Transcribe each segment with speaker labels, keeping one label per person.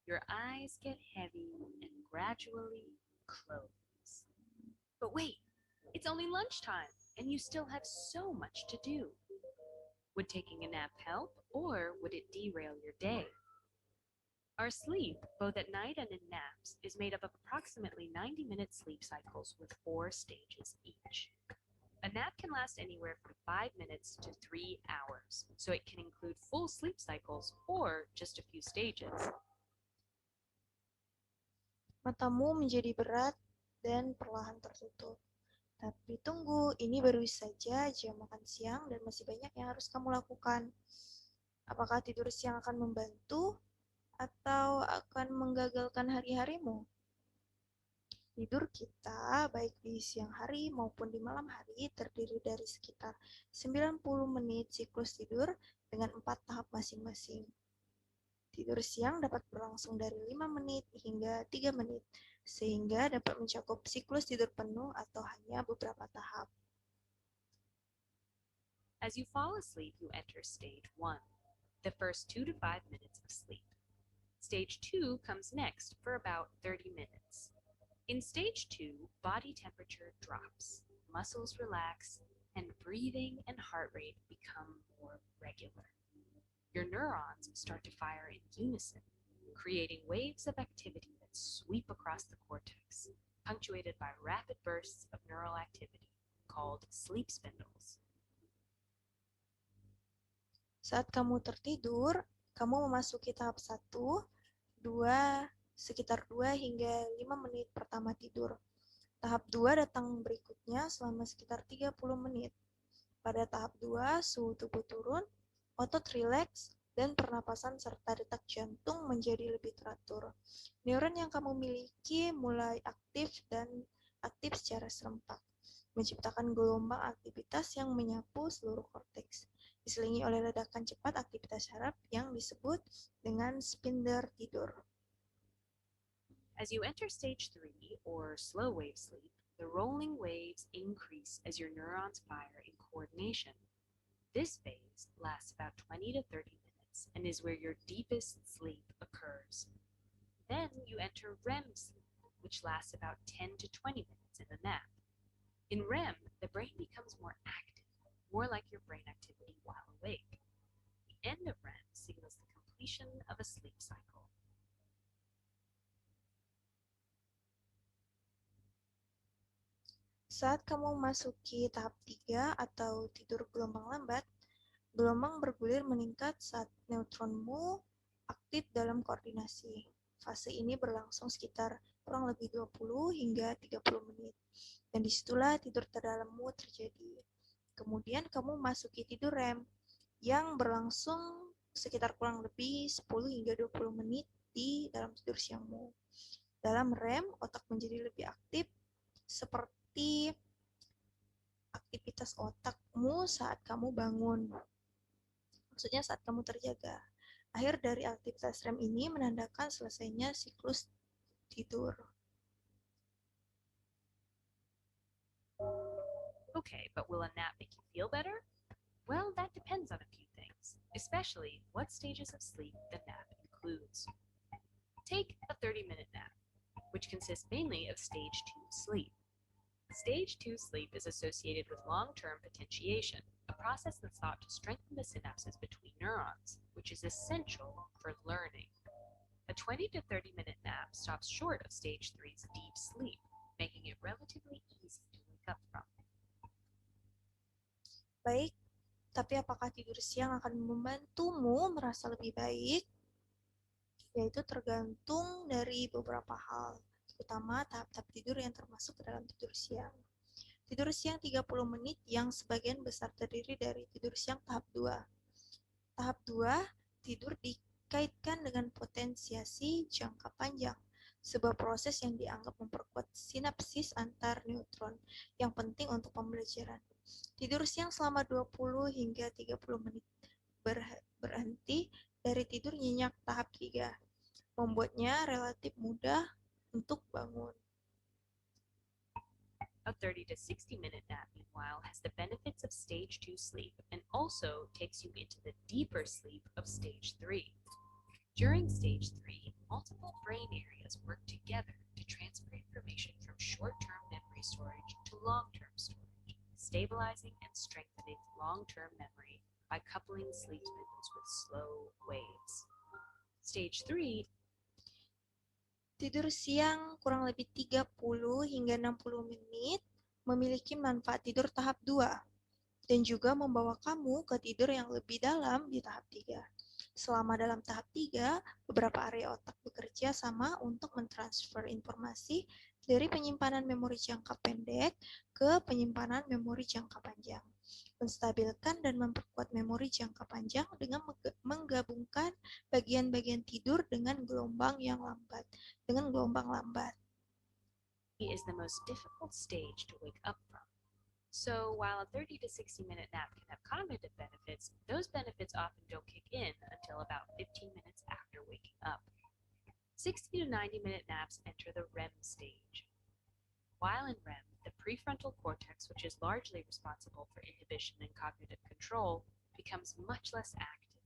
Speaker 1: Your eyes get heavy and gradually close. But wait, it's only lunchtime and you still have so much to do. Would taking a nap help or would it derail your day? Our sleep, both at night and in naps, is made up of approximately 90-minute sleep cycles with 4 stages each. A nap can last anywhere from 5 minutes to 3 hours, so it can include full sleep cycles or just a few stages.
Speaker 2: Matamu menjadi berat dan perlahan tertutup. Tapi tunggu, ini baru saja jam makan siang dan masih banyak yang harus kamu lakukan. Apakah tidur siang akan membantu atau akan menggagalkan hari-harimu? Tidur kita, baik di siang hari maupun di malam hari, terdiri dari sekitar 90 menit siklus tidur dengan 4 tahap masing-masing. Tidur siang dapat berlangsung dari 5 menit hingga 3 menit, sehingga dapat mencakup siklus tidur penuh atau hanya beberapa tahap.
Speaker 1: As you fall asleep, you enter stage 1, the first 2 to 5 minutes of sleep. Stage 2 comes next for about 30 minutes. In stage 2, body temperature drops, muscles relax, and breathing and heart rate become more regular. Your neurons start to fire in unison, creating waves of activity that sweep across the cortex, punctuated by rapid bursts of neural activity called sleep spindles.
Speaker 2: Saat kamu tertidur, kamu memasuki tahap 1, 2, sekitar 2 hingga 5 menit pertama tidur. Tahap 2 datang berikutnya selama sekitar 30 menit. Pada tahap 2, suhu tubuh turun, otot rileks, dan pernapasan serta detak jantung menjadi lebih teratur. Neuron yang kamu miliki mulai aktif dan aktif secara serempak, menciptakan gelombang aktivitas yang menyapu seluruh korteks, diselingi oleh ledakan cepat aktivitas saraf yang disebut dengan spindle tidur.
Speaker 1: As you enter stage 3, or slow wave sleep, the rolling waves increase as your neurons fire in coordination. This phase lasts about 20 to 30 minutes and is where your deepest sleep occurs. Then you enter REM sleep, which lasts about 10 to 20 minutes in a nap. In REM, the brain becomes more active, more like your brain activity while awake. The end of REM signals the completion of a sleep cycle.
Speaker 2: Saat kamu memasuki tahap 3 atau tidur gelombang lambat, gelombang bergulir meningkat saat neutronmu aktif dalam koordinasi. Fase ini berlangsung sekitar kurang lebih 20 hingga 30 menit, dan disitulah tidur terdalammu terjadi. Kemudian kamu memasuki tidur REM, yang berlangsung sekitar kurang lebih 10 hingga 20 menit di dalam tidur siangmu. Dalam REM, otak menjadi lebih aktif, seperti aktivitas otakmu saat kamu bangun. Maksudnya saat kamu terjaga. Akhir dari aktivitas REM ini menandakan selesainya siklus tidur.
Speaker 1: Okay, but will a nap make you feel better? Well, that depends on a few things, especially what stages of sleep the nap includes. Take a 30-minute nap, which consists mainly of stage 2 sleep. Stage 2 sleep is associated with long-term potentiation, a process that's thought to strengthen the synapses between neurons, which is essential for learning. A 20 to 30-minute nap stops short of stage 3's deep sleep, making it relatively easy to wake up from.
Speaker 2: Baik, tapi apakah tidur siang akan membantumu merasa lebih baik? Yaitu tergantung dari beberapa hal, terutama tahap-tahap tidur yang termasuk ke dalam tidur siang. Tidur siang 30 menit yang sebagian besar terdiri dari tidur siang tahap 2. Tahap 2, tidur dikaitkan dengan potensiasi jangka panjang, sebuah proses yang dianggap memperkuat sinapsis antar neutron yang penting untuk pembelajaran. Tidur siang selama 20 hingga 30 menit berhenti dari tidur nyenyak tahap 3, membuatnya relatif mudah untuk bangun.
Speaker 1: A 30 to 60-minute nap, meanwhile, has the benefits of stage 2 sleep and also takes you into the deeper sleep of stage 3. During stage 3, multiple brain areas work together to transfer information from short-term memory storage to long-term storage, stabilizing and strengthening long-term memory by coupling sleep cycles with slow waves. Stage 3.
Speaker 2: Tidur siang kurang lebih 30 hingga 60 menit memiliki manfaat tidur tahap 2 dan juga membawa kamu ke tidur yang lebih dalam di tahap 3. Selama dalam tahap 3, beberapa area otak bekerja sama untuk mentransfer informasi dari penyimpanan memori jangka pendek ke penyimpanan memori jangka panjang, menstabilkan dan memperkuat memori jangka panjang dengan menggabungkan bagian-bagian tidur dengan gelombang lambat.
Speaker 1: Is the most difficult stage to wake up from. So while a 30 to 60 minute nap can have cognitive benefits, those benefits often don't kick in until about 15 minutes after waking up. 60 to 90 minute naps enter the REM stage. While in REM, the prefrontal cortex, which is largely responsible for inhibition and cognitive control, becomes much less active.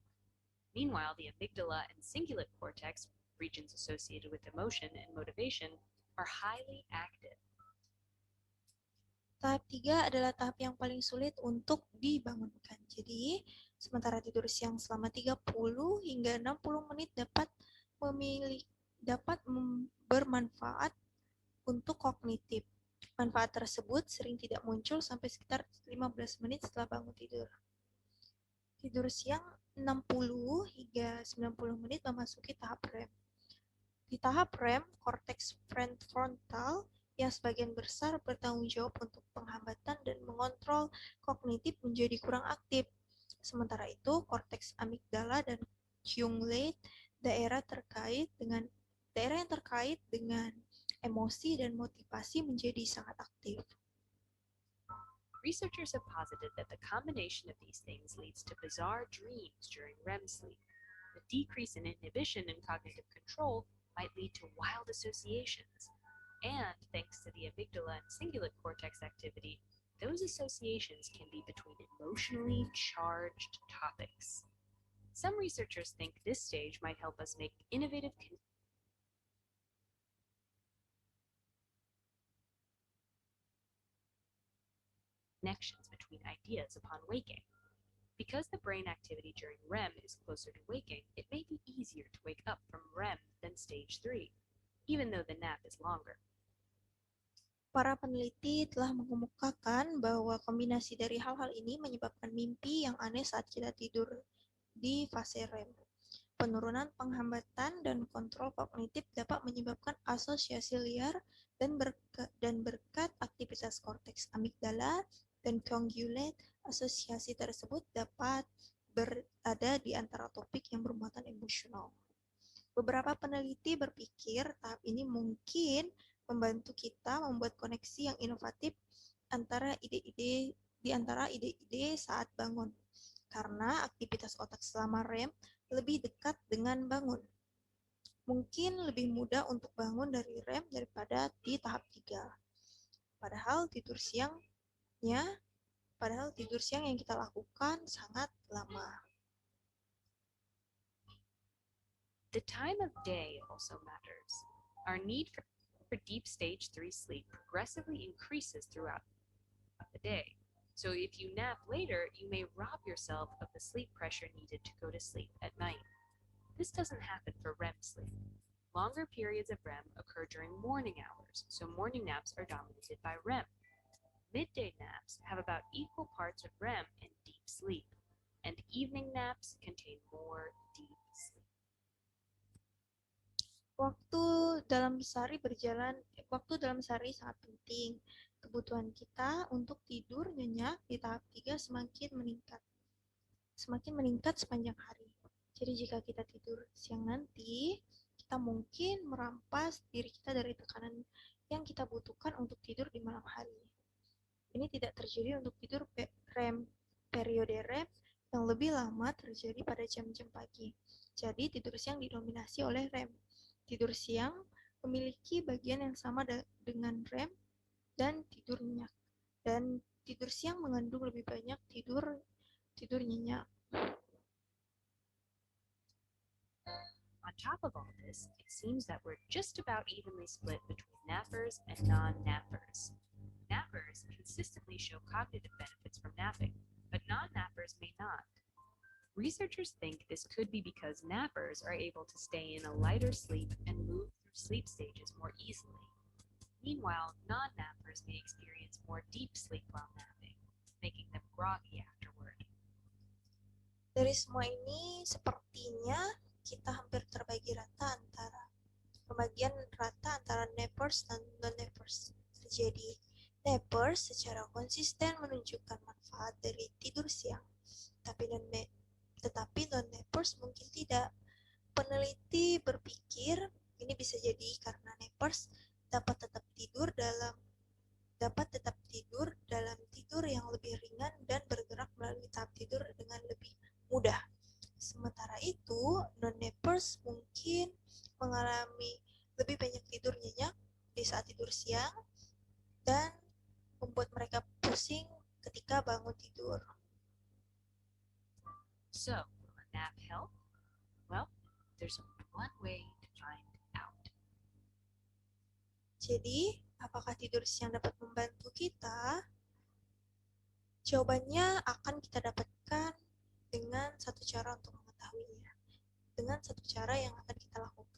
Speaker 1: Meanwhile, the amygdala and cingulate cortex, regions associated with emotion and motivation, are highly active.
Speaker 2: Tahap 3 adalah tahap yang paling sulit untuk dibangunkan. Jadi, sementara tidur siang selama 30 hingga 60 menit dapat bermanfaat untuk kognitif. Manfaat tersebut sering tidak muncul sampai sekitar 15 menit setelah bangun tidur. Tidur siang 60 hingga 90 menit memasuki tahap REM. Di tahap REM, korteks prefrontal yang sebagian besar bertanggung jawab untuk penghambatan dan mengontrol kognitif menjadi kurang aktif. Sementara itu, korteks amigdala dan cingulate, daerah yang terkait dengan emosi dan motivasi menjadi sangat aktif.
Speaker 1: Researchers have posited that the combination of these things leads to bizarre dreams during REM sleep. The decrease in inhibition and cognitive control might lead to wild associations. And thanks to the amygdala and cingulate cortex activity, those associations can be between emotionally charged topics. Some researchers think this stage might help us make innovative connections between ideas upon waking. Because the brain activity during REM is closer to waking, it may be easier to wake up from REM than stage 3, even though the nap is longer.
Speaker 2: Para peneliti telah mengemukakan bahwa kombinasi dari hal-hal ini menyebabkan mimpi yang aneh saat kita tidur di fase REM. Penurunan penghambatan dan kontrol kognitif dapat menyebabkan asosiasi liar dan berkat aktivitas korteks amigdala dan cingulate, asosiasi tersebut dapat berada di antara topik yang bermuatan emosional. Beberapa peneliti berpikir tahap ini mungkin membantu kita membuat koneksi yang inovatif antara ide-ide saat bangun, karena aktivitas otak selama REM lebih dekat dengan bangun. Mungkin lebih mudah untuk bangun dari REM daripada di tahap 3. Padahal tidur siang yang kita lakukan sangat lama.
Speaker 1: The time of day also matters. Our need for deep stage 3 sleep progressively increases throughout the day. So if you nap later, you may rob yourself of the sleep pressure needed to go to sleep at night. This doesn't happen for REM sleep. Longer periods of REM occur during morning hours, so morning naps are dominated by REM. Midday naps have about equal parts of REM and deep sleep, and evening naps contain more deep sleep.
Speaker 2: Waktu dalam sehari sangat penting. Kebutuhan kita untuk tidur nyenyak di tahap 3 semakin meningkat sepanjang hari. Jadi jika kita tidur siang nanti, kita mungkin merampas diri kita dari tekanan yang kita butuhkan untuk tidur di malam hari. Ini tidak terjadi untuk tidur periode REM yang lebih lama terjadi pada jam-jam pagi. Jadi tidur siang didominasi oleh REM. Tidur siang memiliki bagian yang sama dengan REM dan tidur nyenyak. Dan tidur siang mengandung lebih banyak tidur nyenyak.
Speaker 1: On top of all this, it seems that we're just about evenly split between nappers and non-nappers. Nappers consistently show cognitive benefits from napping, but non-nappers may not. Researchers think this could be because nappers are able to stay in a lighter sleep and move through sleep stages more easily. Meanwhile, non-nappers may experience more deep sleep while napping, making them groggy afterward.
Speaker 2: Dari semua ini, sepertinya kita hampir terbagi rata antara pembagian rata antara nappers dan non-nappers terjadi. Nappers secara konsisten menunjukkan manfaat dari tidur siang, tetapi non-nappers mungkin tidak. Peneliti berpikir ini bisa jadi karena nappers dapat tetap tidur dalam tidur yang lebih ringan dan bergerak melalui tahap tidur dengan lebih mudah. Sementara itu, non-nappers mungkin mengalami lebih banyak tidur nyenyak di saat tidur siang dan membuat mereka pusing ketika bangun tidur.
Speaker 1: So, will a nap help? Well, there's only one way to find out.
Speaker 2: Jadi, apakah tidur siang dapat membantu kita? Jawabannya akan kita dapatkan dengan satu cara untuk mengetahuinya. Dengan satu cara yang akan kita lakukan.